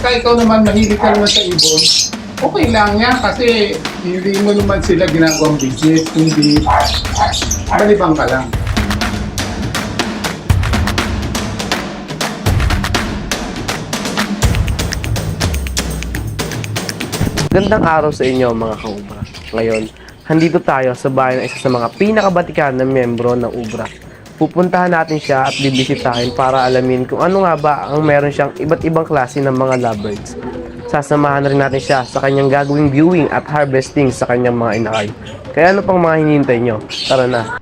pagka ikaw naman mahilig ka naman sa ibon, okay lang yan kasi hindi mo naman sila ginagawang business, hindi balibang ka lang. Gandang araw sa inyo mga ka-Ubra. Ngayon, handito tayo sa bahay ng isa sa mga pinakabatikan na miyembro ng Ubra. Pupuntahan natin siya at bibisitahin para alamin kung ano nga ba ang meron siyang iba't ibang klase ng mga lovebirds. Sasamahan rin natin siya sa kanyang gagawing viewing at harvesting sa kanyang mga inakay. Kaya ano pang mga hinihintay nyo? Tara na!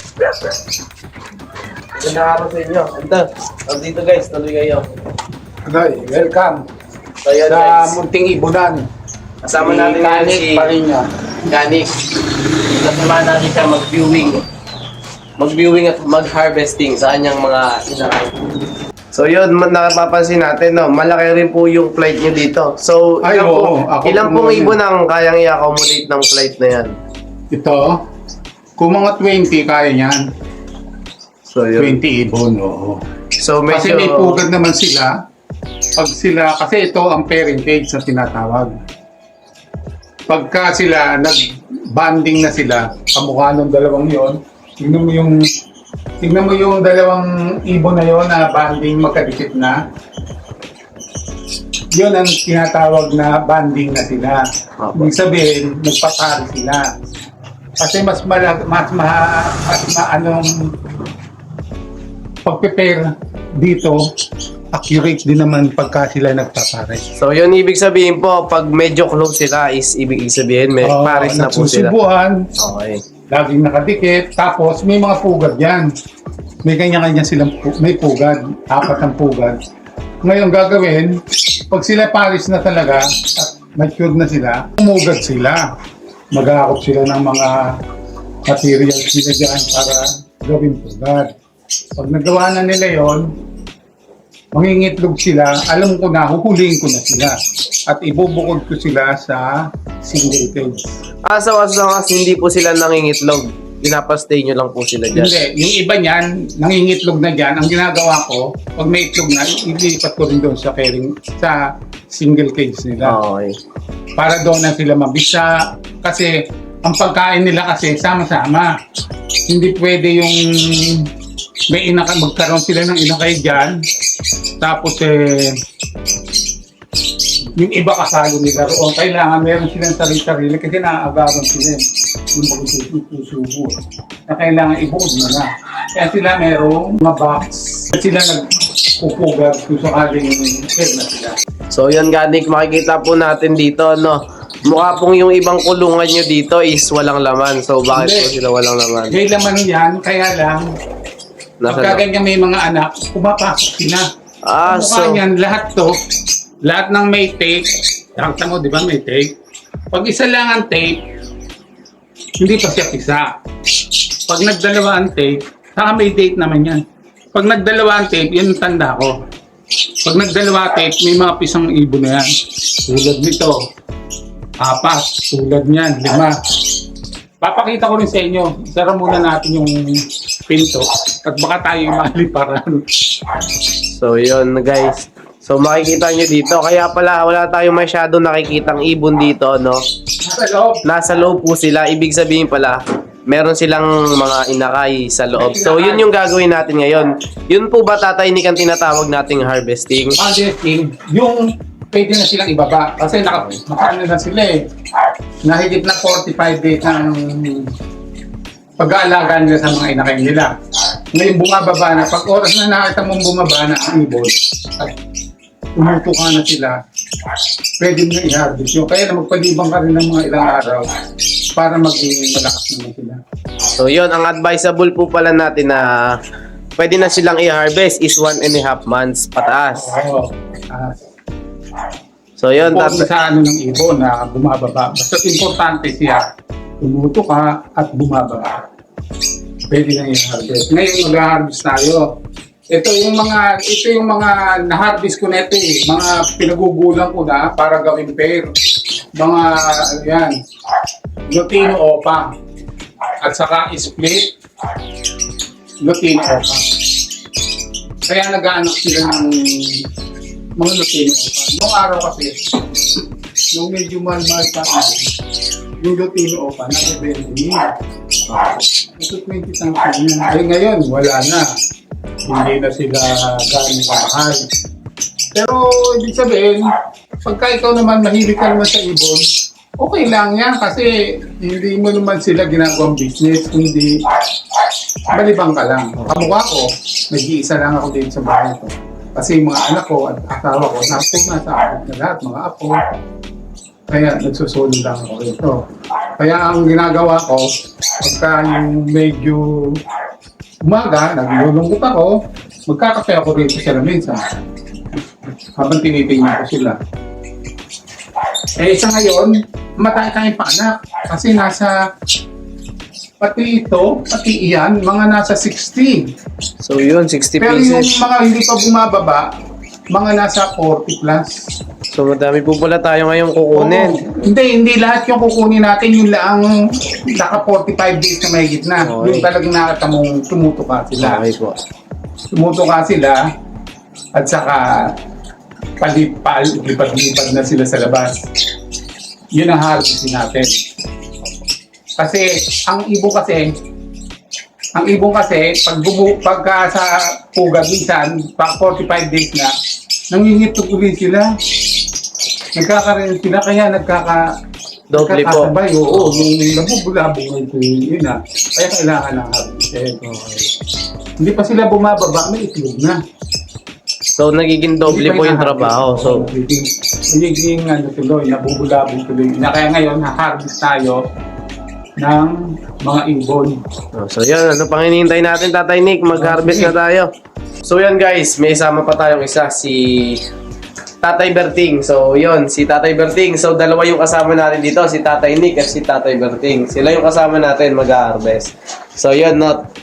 Gandang araw sa inyo. Dito guys, tuloy kayo. Okay, welcome So yan sa guys, Munting Ibunan. kasama natin ngayon si Ganik. Kasamahan natin siya mag-viewing at mag-harvesting sa kanyang mga inakay. So yun, napapansin natin, no, malaki rin po yung flight nyo dito. So, Ay, ilan pong ibon ang kayang i-accommodate ng flight na yan? Ito, kung mga 20 kaya niyan. So yun. 20 ibon, oo. So Kasi medyo... may pugad naman sila. Pag sila, kasi ito ang pairing cage na tinatawag. Pagka sila, nag-banding na sila, kamukha ng dalawang yon, tignan mo yung dalawang ibon na yon na banding magkadikit na. Yun ang tinatawag na banding na sila. Ibig sabihin, nagpatari sila. Kasi mas pagpe-pair dito, accurate din naman pagka sila nagpapare. So yun, ibig sabihin po, pag medyo close sila is ibig sabihin may pares na po sila. Nagsusubuan, Okay. laging nakadikit, tapos may mga pugad yan. May kanya-kanya silang may pugad, 4 ang pugad. Ngayon gagawin, pag sila pares na talaga at mature na sila, umugad sila. Mag-aakot sila ng mga materials nila dyan para gawin pugad. Pag nagawa na nila yon, mangingitlog sila, alam ko na, huhulihin ko na sila. At ibubukod ko sila sa single cage. So as long as hindi po sila nangingitlog, pinapastay nyo lang po sila dyan. Hindi, yung iba niyan, nangingitlog na dyan. Ang ginagawa ko, pag may itlog na, ilipat ko rin doon sa sa single cage nila. Okay. Para doon na sila mabisa. Kasi, ang pagkain nila kasi, sama-sama. Hindi pwede yung may magkaroon sila ng inakay dyan. Tapos, yung iba kasalo nila roon. Kailangan meron silang sarili-sarili kasi naaagawan sila yung pagsusubo na kailangan ibuod nila. Kaya sila merong mga box. Sila nagpupugar kung sakaling head na sila. So yun, Ganik, makikita po natin dito, no? Mukha pong yung ibang kulungan nyo dito is walang laman. So bakit po sila walang laman? May laman yan, kaya lang pagka ganyan may mga anak, pumapasok sila. So Yan, lahat ng may tape, nakita mo, di ba may tape? Pag isa lang ang tape, hindi pa siya pisa. Pag nagdalawa ang tape, saka may date naman yan. Pag nagdalawa ang tape, yun ang tanda ko. Pag nagdalawa tape, may mga pisang ibon na yan. Tulad nito, 4, tulad niyan, 5. Papakita ko rin sa inyo. Sara muna natin yung pinto at baka tayo maliparan. So yun guys. So makikita nyo dito. Kaya pala wala tayong masyado nakikitang ibon dito, no? Sa loob. Nasa loob po sila. Ibig sabihin pala, meron silang mga inakay sa loob. So yun yung gagawin natin ngayon. Yun po ba, Tatay Nick, ang tinatawag nating harvesting? Harvesting, yung pwede na silang ibaba. Kasi nakaano na sila eh. Nahigit na 45 days ng pag-aalaga nila sa mga inakay nila. Ngayon bumababa na. Pag oras na nakita mong bumaba na ang ibon at tumutukan na sila, pwede mo na i-harvest yun. Kaya na magpalibang ka rin ng mga ilang araw para maging malakas naman sila. So yun, ang advisable po pala natin na pwede na silang i-harvest is 1.5 months pataas. Oo. So yun, Sa ano ng ibon na bumababa. Basta importante siya, tumutuka at bumababa. Pwede na i-harvest. Ngayon mag-harvest tayo. Ito yung mga na-harvest ko na ito eh. Mga pinagugulang ko na para gawing pair. Mga, yan, Lutino Opa. At saka split, Lutino Opa. Kaya nag-aanak sila ng mga Lutino Opa. Noong araw kasi, nung medyo mahal-mahal pa yung Lutino Opa, naka-20,000. Ito 20,000 yun. Ay ngayon, wala na. Hindi na sila gano'ng kamahal. Pero ibig sabihin, pagka ikaw naman mahilig ka naman sa ibon, okay lang yan kasi hindi mo naman sila ginagawang business, hindi balibang ka lang. Kamukha ko, nag-iisa lang ako dito sa bahay ko. Kasi yung mga anak ko at asawa ko, nasa abot na lahat, mga apo. Kaya nagsusulo lang ako rito. Kaya ang ginagawa ko, pagka yung medyo umaga, naglulungkot ako, magkakape ako rito sa lamesa. Habang tinitingnan ko sila. Sa ngayon, matay tayong paanak. Kasi nasa, pati ito, pati iyan, mga nasa 60. So yun, 60 Pero yung pieces. mga hindi pa bumababa, mga nasa 40 plus. So madami po pala tayo ngayong kukunin. Oo. Hindi lahat yung kukunin natin, yung laang naka 45 days na may gitna. Okay. Yung talagang nakita mong tumutuka sila. Okay po. Tumutuka sila, at saka lipad-lipad na sila sa labas. Yun ang harvestin natin. Kasi ang ibon kasi pagka sa pugad minsan, pag 45 days na, nangingitog ulit sila. Nagkakaroon sila kaya Doble po. nagkakasabay. Oo, yung nabubulabong ito yun na. Kaya kailangan ng harvestin. Okay. Hindi pa sila bumababa, may itlog na. So nagiging doble po yung trabaho. So nagiging tuloy, nabubulabong tuloy. Na kaya ngayon, ha-harvest tayo ng mga ibon. So yun, ano pang hinihintay natin, Tatay Nick? Mag-harvest na tayo. So yun guys, may isama pa tayong isa, si Tatay Berting. So yun, si Tatay Berting. So dalawa yung kasama natin dito, si Tatay Nick at si Tatay Berting. Sila yung kasama natin mag-harvest. So yun,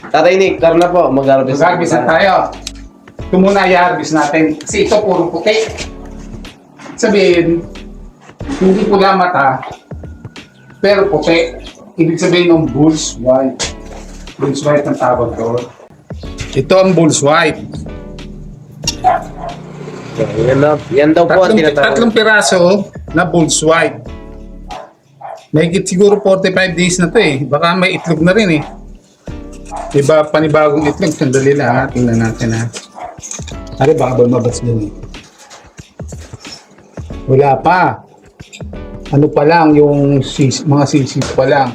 Tatay Nick, tara na po, mag-harvest Mag-harvest na tayo. Ito muna i-harvest natin. Kasi ito puro puti. Sabihin, hindi pula mata, pero puti. Ibig sabihin ng bull's white. Bull's white ang tawag doon. Ito ang bull's white. Yan daw po ang tinatawag. Tatlong piraso na bull's white. Mahigit siguro 45 days na to eh. Baka may itlog na rin eh. Diba panibagong itlog? Sandali lang ha. Tingnan natin ha. Ari baka lumabas din eh. Wala pa. Ano pa lang yung mga sisis pa lang.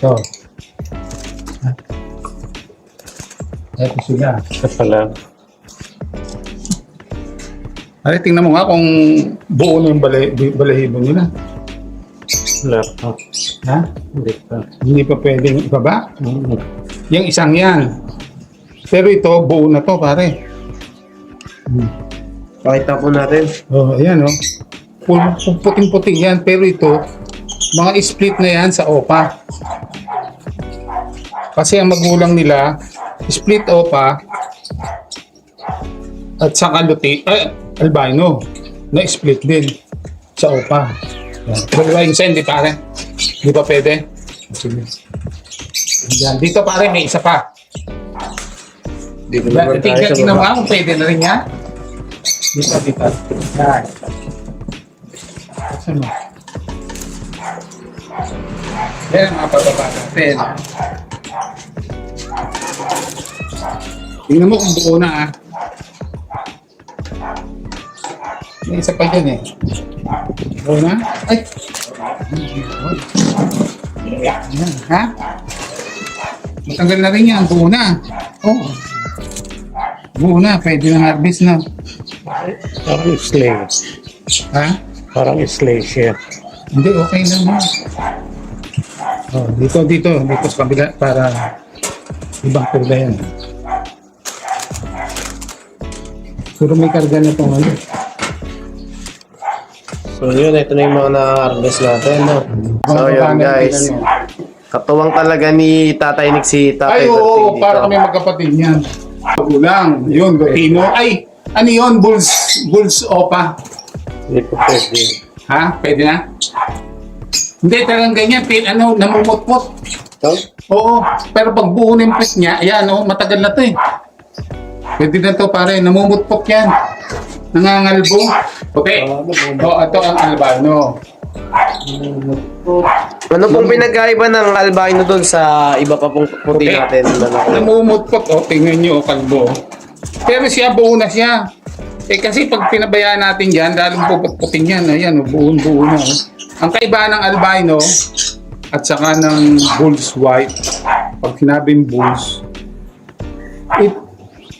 So. Ito sila. Ito pala. Ari, tingnan mo nga kung buo na yung balahibo nila. Wala pa. Ha? Hindi pa. Hindi pa pwedeng ibaba? Yung isang yan. Pero ito, buo na to pare. Pakita po natin. Oh, ayan oh. Puting-puting yan. Pero ito, mga split na yan sa OPA. Kasi ang magulang nila, split OPA at saka albino na split din sa OPA. Yan. Dalawa yung isa, hindi pare. Hindi pa pwede. Sige. Yan. Dito pare, may isa pa. Dito naman tayo sa Tingnan mo baba. nga kung pwede na rin yan. Dito. Yan. Saan mo? Yan ang mga pababa natin. Tingnan mo kung buo na ah. May isa pa dyan eh. Buo na? Ay! Yan, ha? Matanggal na rin yan. Buo na. Oh. Buo na. Pwede na harvest na. Parang slay. Ha? Parang slay siya. Hindi, okay lang mo. Oh, dito sa kabila para ibang kulay yan. Pero may karga na ito ngayon. So yun, ito na yung mga na-harvest natin. No? So yun guys, katuwang talaga ni Tatay Nick si Tatay Ay, Berting oo, dito. para kami magkapatid niyan. Kulang. Yun, Lutino. Ay, ano yun? Bulls Opa. Hindi po pwede. Ha? Pwede na? Hindi, talagang ganyan. Namumutpot. So, Oo, pero pag buo na yung pet niya, ayan, matagal na to eh. Pwede na to pare, namumutpot yan. Nangangalbo. Puti. Ito ang albino. Ano pong pinagkaiba ng albino doon sa iba pa pong puti natin? Namumutpot, tingnan nyo, kalbo. Pero siya, buo na siya. Kasi pag pinabayaan natin yan, lalong puputputin yan. Ayan, buo na. Ang kaibahan ng albino at saka ng bull's white, pag sinabing bulls,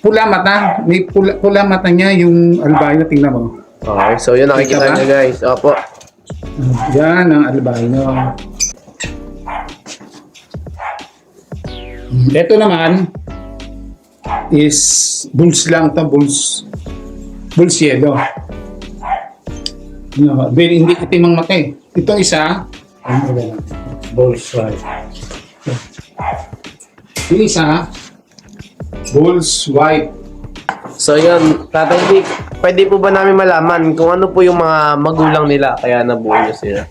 pula mata. May pula mata niya yung albino, tingnan mo. Okay, so yun nakikita nyo guys. Opo. Yan ang albino. Ito naman is bulls lang to, bulls yellow. No, hindi itim ang mata eh. Ito isa, Bulls white. yung isa, bulls white. So yun, Tatay Vic, pwede po ba namin malaman kung ano po yung mga magulang nila kaya nabuo nyo sila?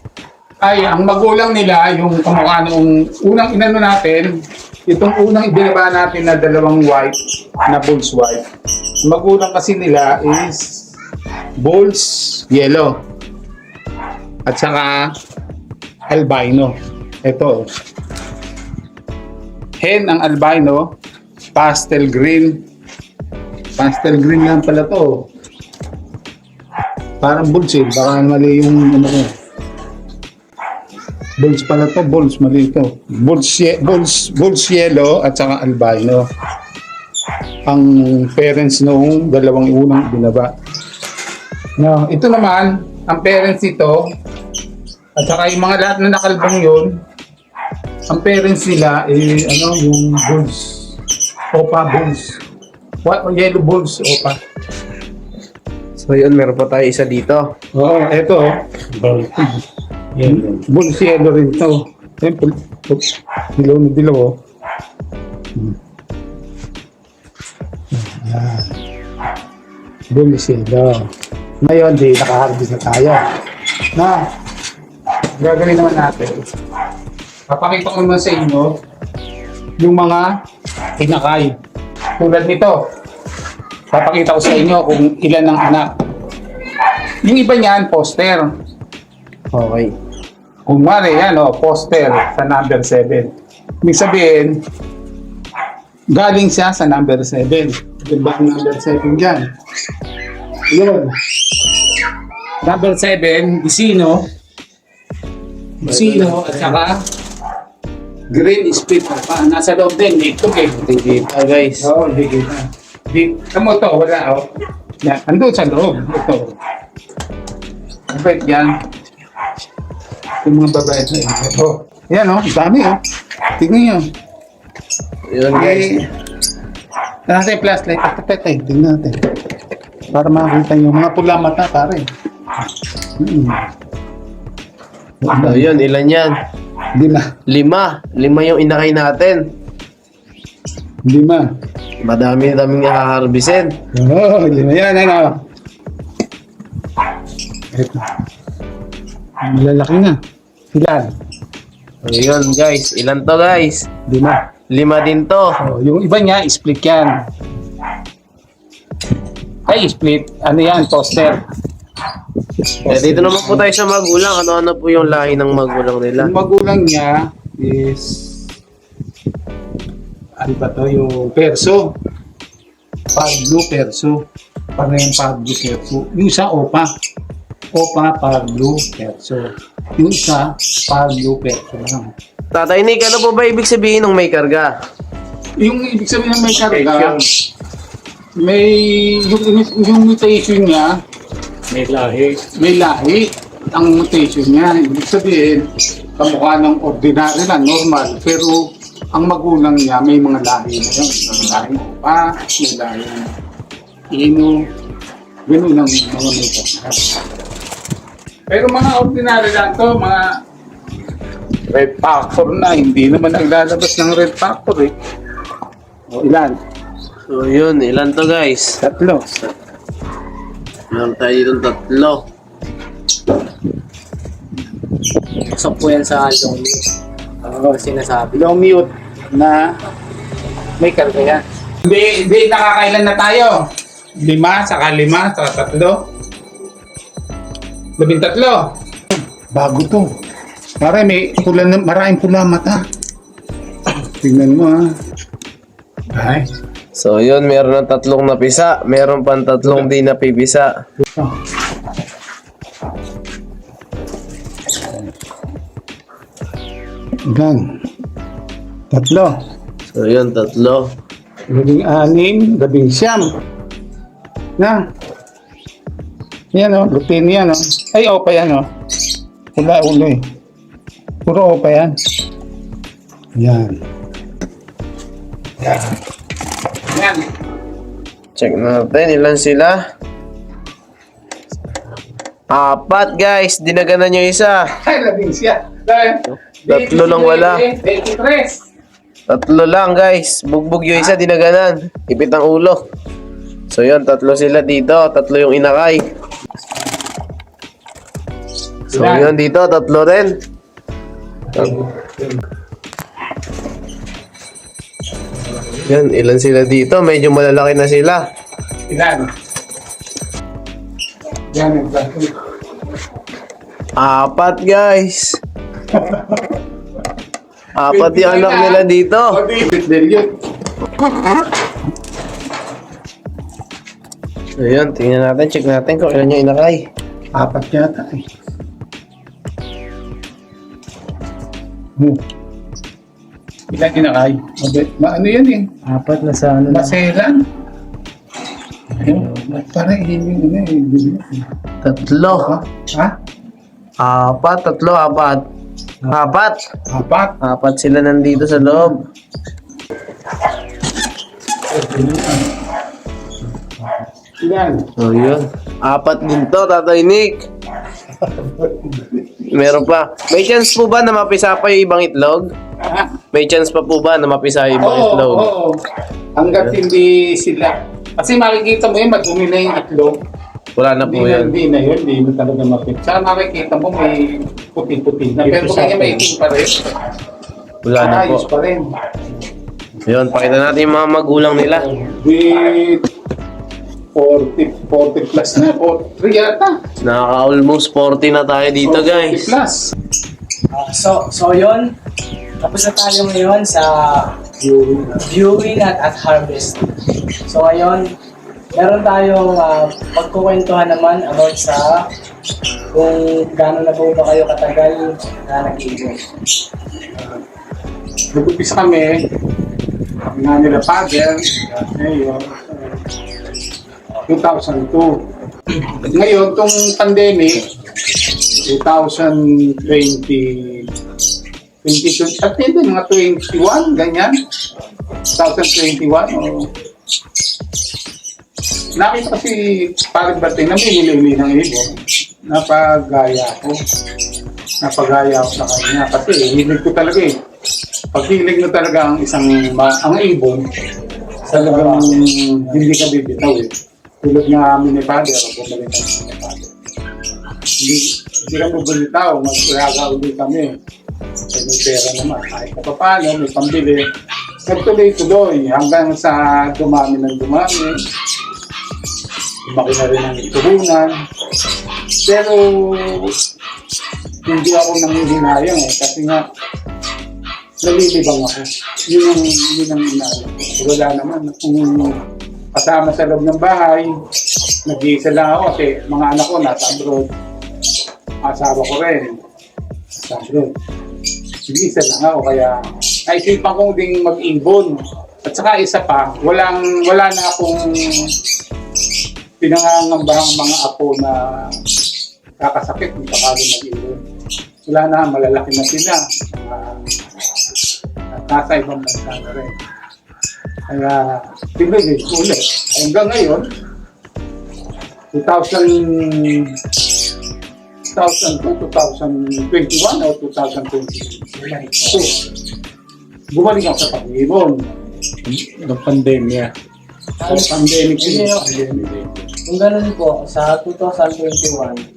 Ay, ang magulang nila, yung kamukha nung unang inano natin, itong unang ibinaba natin na dalawang white, na bulls white. Ang magulang kasi nila is bulls yellow. At saka albino. Ito. Hen ang albino, pastel green. Pastel green lang pala to. Parang bulls eh. Baka mali yung ano ko. Bulls pala to. Bulls. Mali ito. Bulls yellow at saka albino. Ang parents noong dalawang unang binaba. No, ito naman, ang parents ito, at saka yung mga lahat na nakalbang yun, ang parents nila yung bulls. Opa bulls. Yellow bulls, opa. So yun, meron pa tayo isa dito. Oo, eto. Bulls. Yellow. Bulls yellow rin to. Siyempre, dilaw na dilaw. Yan. Bulls yellow. Ngayon, nakaharvest na tayo. Na, gagawin naman natin. Papakita ko naman sa inyo yung mga tinakay. Tulad nito. Papakita ko sa inyo kung ilan ang anak. Yung iba niyan, poster. Okay. Kung wari, yan poster sa number 7. Ibig sabihin, galing siya sa number 7. Diba ang number 7 dyan? Yun. Number 7, Isino. Isino at saka green split pa. Nasa loob din, dito eh. Tingkita guys. Oo, dito na. Tamo to, wala Yan, andun sa loob. Ito. Kapit yan. Yung mga babae na yun. Yan dami Tingnan nyo. Yun guys. Nasa yung flashlight. Tingnan natin. Para makakita nyo. Mga pula mata, pare. So yun, ilan yan? 5. 5 yung inakay natin. 5. Madami-daming haharbisin. Oo, 5 yan. Ito. Malalaki na. Ilan? So yun guys, ilan to guys? 5. 5 din to. Yung iba niya, split yan. Ay, split. Ano yan? Poster. Dito naman po tayo sa magulang. Ano-ano po yung lahi ng magulang nila? Yung magulang niya is ano ba to? Yung perso. Pablo perso. Parang Pablo perso. Yung isa, Opa. Opa, Pablo perso. Yung isa, Pablo perso lang. Tatay Nick, ano po ba ibig sabihin ng may karga? Yung ibig sabihin ng may karga, may yung mutation niya, May lahi. may lahi. Ang mutation niya, ibig sabihin, kamukha ng ordinary lang, normal. Pero ang magulang niya, may mga lahi na yun. May lahi Opa, may lahi Ino. Ganun ang mga may karga. Pero mga ordinary lang to, mga red factor na, hindi naman naglalabas ng red factor eh. O ilan? So yun, ilan to guys? 3. Meron tayo dito 3. Pasok po yan sa long mute. Sinasabi. Long mute na may karga yan. Hindi nakakailan na tayo. 5 saka 3. 13. Bago to. Pare, may pula na, maraming pula mata. Tingnan mo ha. Ay. So yun, meron ng 3 napisa. Meron pang 3 di napipisa. Gan. 3. So yun, 3. 6, 9. Na. Yan o, lupin yan o. Ay, opa yan o. Pula ulo eh. Puro opa yan. Yan. Yan. Check natin, ilan sila? 4 guys, dinaganan yung isa. Ay, 11. 3 lang wala. 23. 3 lang guys, bugbog yung isa, dinaganan. Ipit ang ulo. So yun, 3 sila dito, 3 yung inakay. So yun dito, 3 rin. Yan, ilan sila dito? Medyo malalaki na sila. Ilan? Yan, 4 guys. 4 yung anak nila dito. So yun, tingnan natin, check natin kung ilan yung inakay. 4 yata eh. Ilan kinakay? Ano yan eh? 4 na sa ano. Maselan? Parang hindi na eh. 3. Ha? 4, 3, 4. 4. 4? Sila nandito sa loob. Ilan? So yun. 4 din to, Tatay Nick. Meron pa. May chance po ba na mapisa pa yung ibang itlog? May chance pa po ba na mapisa yung ibang itlog? Oo. Hanggat hindi sila. Kasi makikita mo yun, madumi na yung itlog. Wala na po yan. Hindi na yun, hindi mo talaga mapit. Saka makikita mo may puti-puti na. Pero kung may itim pa rin, Wala na po. ayos pa rin. Yun, pakita natin yung mga magulang nila. With 40 plus na, 43 yata. Nakaka-almost 40 na tayo dito, 40 guys. plus. So yun, tapos na tayo ngayon sa viewing at harvest. So ngayon, meron tayong pagkukwentuhan naman about sa kung gaano na po ba kayo katagal na nag-iibon. Nag-upisa kami, nga nila father, ngayon, 2002. Ngayon, itong pandemic, 2020, at hindi, mga 21, ganyan. 2021, o. Nakita kasi parang bating na minili ng ibon. Napagaya ko sa kanya. Kasi hilig ko talaga eh. Pag hilig mo talaga ang ang ibon, talagang hindi ka bibitaw eh. Tulad na amin ni Father, bumalik kami ni Father. Hindi ka bumitaw, mag-ulaga ulit kami. Kaya may pera naman, kahit na paano, may pambili. Nagtuloy-tuloy hanggang sa dumami ng dumami. Lumaki na rin ang iturunan. Pero hindi ako nangihinayang eh, kasi nga nalilibang ako. Yun ang inaalam ko. Wala naman. Kung kasama sa loob ng bahay, nag-iisa lang ako kasi mga anak ko nasa abroad. Asawa ko rin. Nasa abroad. Nag-iisa lang ako kaya naisipan kong ding mag-ibon. At saka isa pa, wala na akong pinangangambahang mga apo na kakasakit kung sakali mag-ibon. Wala na, malalaki na sila. Nasa ibang bansa na rin. Kaya, pinili ulit. Hanggang ngayon, 2021 o 2022, bumalik ako sa pag-ibon. Ng pandemya. Pandemic Hindi, kung ganun po, sa 2021,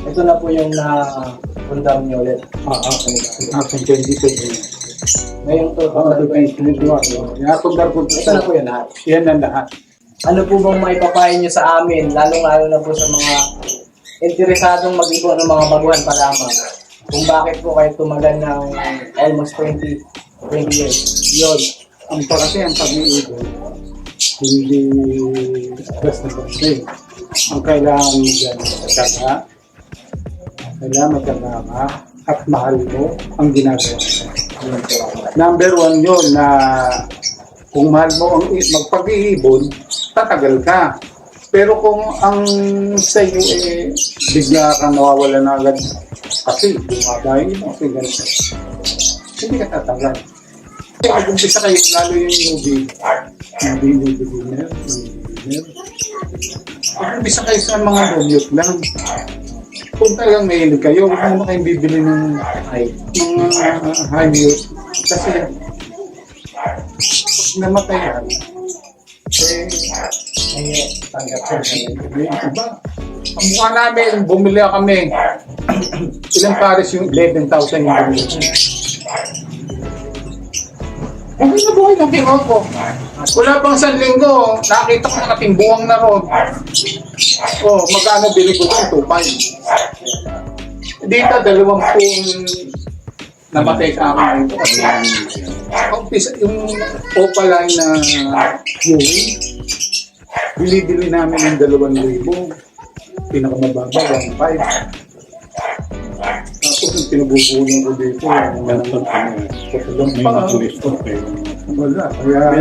ito na po yung na-undam nyo ulit. 2022. Ngayong 2021, Nakundar po. ito na po yung lahat. Yan ang lahat. ano po bang maipapayo nyo sa amin, lalong-lalo na po sa mga interesadong mag-ibon ng mga baguhan pa lamang, kung bakit po kayo tumagal ng almost 20 years. Yun. Ang kasi ang pag-iibon, hindi basta-basta. Ang kailangan mo dyan, saka, kailangan magkanda ka at mahal mo ang ginagawa mo. Number 1 yun na kung mahal mo ang magpag-iibon, tatagal ka. Pero kung ang sa iyo bigla kang nawawala na agad kasi bumaba yung ibon, kasi ganito, hindi ka tatagal. Kaya mag-umpisa kayo, lalo yung movie, winner. Mag-umpisa kayo sa mga romyot lang. Kung talagang mahilig kayo, huwag mo kayong bibili ng mga high mute. Kasi pag namatay yan, tanggap ko diba? Ang mukha namin, bumili kami. Ilang pares yung 11,000 yung bumili. Okay na buhay ng pinot ko. Wala pang 1 linggo, nakita ko nakatimbuang na ron. Oh, magkano bili ko doon? 2.5. Dito, 20 namatay sa akin ito. Kasi yung opaline na viewing, bili-bili namin ng 2,000. Pinakamababa, 1.5. Tapos yung pinabubulong ko dito, yung mga tulisto. Wala. Kaya,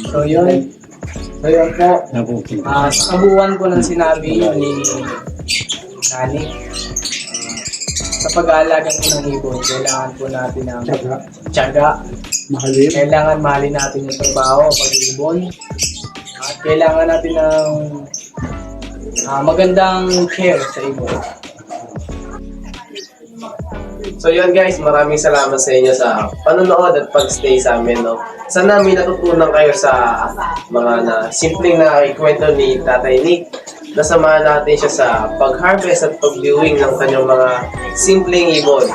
So yun. So yun po. Sa kabuuan po ng sinabi ni Nani, sa pag-aalagang po ng ibon, kailangan po natin ng tiyaga. mahalin. Kailangan mahalin natin yung trabaho, pag-ibon. At kailangan natin ng magandang care sa ibon. So yun guys, maraming salamat sa inyo sa panonood at pag-stay sa amin, no. Sana may natutunan kayo sa mga simpleng na ikwento ni Tatay Nick. Nasamahan natin siya sa pag-harvest at pag-viewing ng kanyang mga simpleng ibon.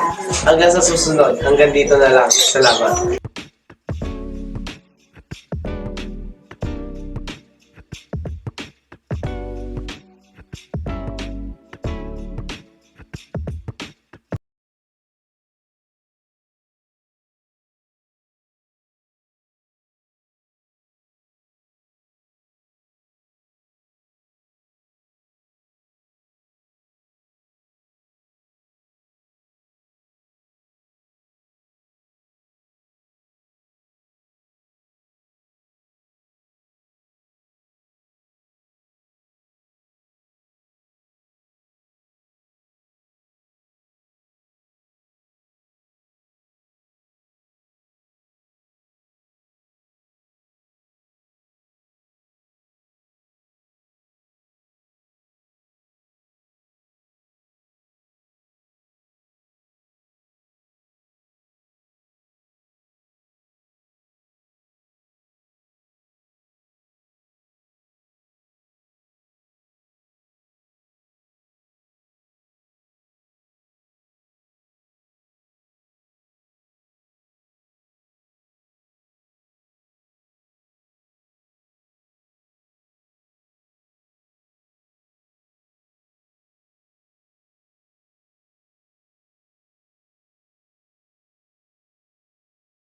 Hanggang sa susunod, hanggang dito na lang. Salamat.